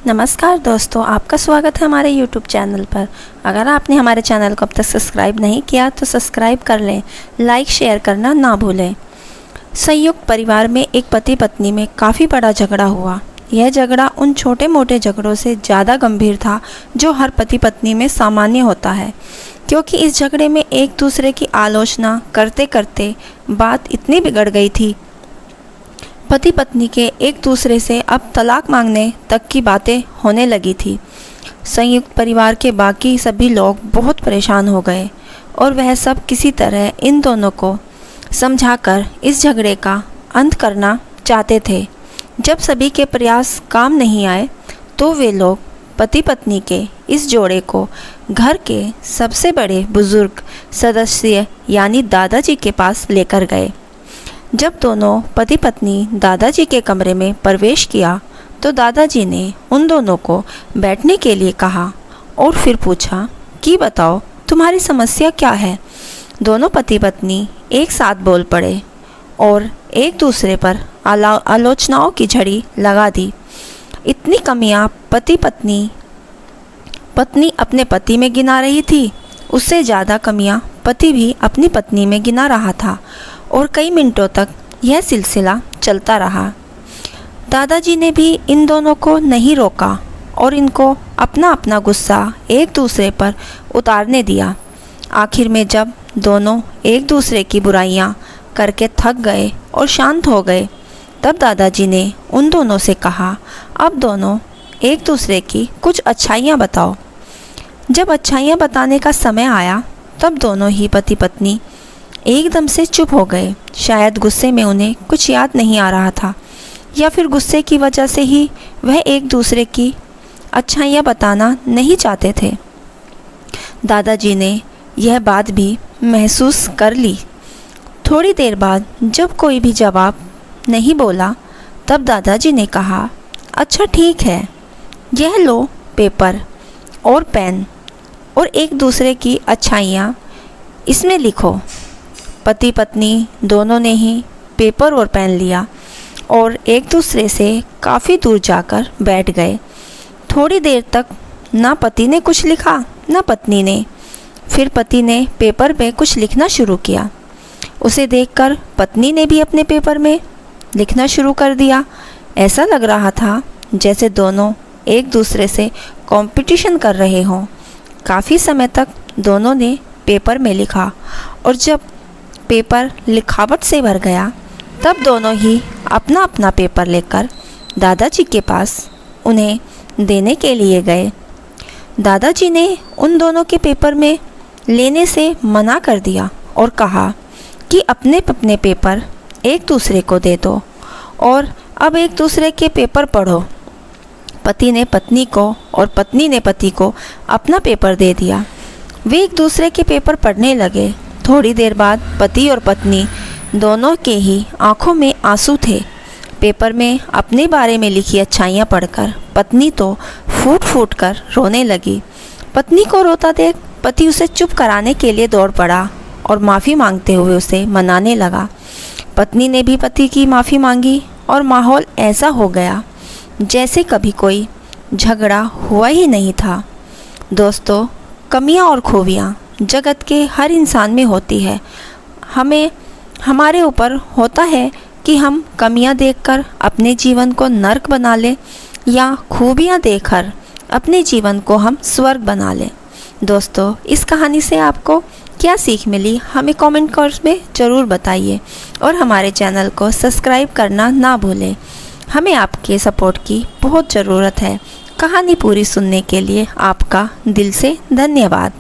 नमस्कार दोस्तों, आपका स्वागत है हमारे YouTube चैनल पर। अगर आपने हमारे चैनल को अब तक सब्सक्राइब नहीं किया तो सब्सक्राइब कर लें, लाइक शेयर करना ना भूलें। संयुक्त परिवार में एक पति पत्नी में काफ़ी बड़ा झगड़ा हुआ। यह झगड़ा उन छोटे मोटे झगड़ों से ज़्यादा गंभीर था जो हर पति पत्नी में सामान्य होता है, क्योंकि इस झगड़े में एक दूसरे की आलोचना करते करते बात इतनी बिगड़ गई थी। पति पत्नी के एक दूसरे से अब तलाक मांगने तक की बातें होने लगी थी। संयुक्त परिवार के बाकी सभी लोग बहुत परेशान हो गए और वह सब किसी तरह इन दोनों को समझाकर इस झगड़े का अंत करना चाहते थे। जब सभी के प्रयास काम नहीं आए तो वे लोग पति पत्नी के इस जोड़े को घर के सबसे बड़े बुजुर्ग सदस्य यानी दादाजी के पास लेकर गए। जब दोनों पति पत्नी दादाजी के कमरे में प्रवेश किया तो दादाजी ने उन दोनों को बैठने के लिए कहा और फिर पूछा कि बताओ तुम्हारी समस्या क्या है। दोनों पति पत्नी एक साथ बोल पड़े और एक दूसरे पर आलोचनाओं की झड़ी लगा दी। इतनी कमियां पत्नी अपने पति में गिना रही थी, उससे ज़्यादा कमियां पति भी अपनी पत्नी में गिना रहा था और कई मिनटों तक यह सिलसिला चलता रहा। दादाजी ने भी इन दोनों को नहीं रोका और इनको अपना अपना गुस्सा एक दूसरे पर उतारने दिया। आखिर में जब दोनों एक दूसरे की बुराइयां करके थक गए और शांत हो गए, तब दादाजी ने उन दोनों से कहा, अब दोनों एक दूसरे की कुछ अच्छाइयाँ बताओ। जब अच्छाइयाँ बताने का समय आया तब दोनों ही पति पत्नी एकदम से चुप हो गए। शायद गुस्से में उन्हें कुछ याद नहीं आ रहा था या फिर गुस्से की वजह से ही वह एक दूसरे की अच्छाइयाँ बताना नहीं चाहते थे। दादाजी ने यह बात भी महसूस कर ली। थोड़ी देर बाद जब कोई भी जवाब नहीं बोला तब दादाजी ने कहा, अच्छा ठीक है, यह लो पेपर और पेन और एक दूसरे की अच्छाइयाँ इसमें लिखो। पति पत्नी दोनों ने ही पेपर और पेन लिया और एक दूसरे से काफ़ी दूर जाकर बैठ गए। थोड़ी देर तक ना पति ने कुछ लिखा ना पत्नी ने। फिर पति ने पेपर पे कुछ लिखना शुरू किया। उसे देखकर पत्नी ने भी अपने पेपर में लिखना शुरू कर दिया। ऐसा लग रहा था जैसे दोनों एक दूसरे से कंपटीशन कर रहे हों। काफ़ी समय तक दोनों ने पेपर में लिखा और जब पेपर लिखावट से भर गया तब दोनों ही अपना अपना पेपर लेकर दादाजी के पास उन्हें देने के लिए गए। दादाजी ने उन दोनों के पेपर में लेने से मना कर दिया और कहा कि अपने अपने पेपर एक दूसरे को दे दो और अब एक दूसरे के पेपर पढ़ो। पति ने पत्नी को और पत्नी ने पति को अपना पेपर दे दिया। वे एक दूसरे के पेपर पढ़ने लगे। थोड़ी देर बाद पति और पत्नी दोनों के ही आंखों में आंसू थे। पेपर में अपने बारे में लिखी अच्छाइयाँ पढ़कर पत्नी तो फूट फूट कर रोने लगी। पत्नी को रोता देख पति उसे चुप कराने के लिए दौड़ पड़ा और माफ़ी मांगते हुए उसे मनाने लगा। पत्नी ने भी पति की माफ़ी मांगी और माहौल ऐसा हो गया जैसे कभी कोई झगड़ा हुआ ही नहीं था। दोस्तों, कमियां और खूबियां जगत के हर इंसान में होती है। हमारे ऊपर होता है कि हम कमियां देखकर अपने जीवन को नर्क बना लें या खूबियां देखकर अपने जीवन को हम स्वर्ग बना लें। दोस्तों, इस कहानी से आपको क्या सीख मिली हमें कमेंट बॉक्स में ज़रूर बताइए और हमारे चैनल को सब्सक्राइब करना ना भूलें। हमें आपके सपोर्ट की बहुत ज़रूरत है। कहानी पूरी सुनने के लिए आपका दिल से धन्यवाद।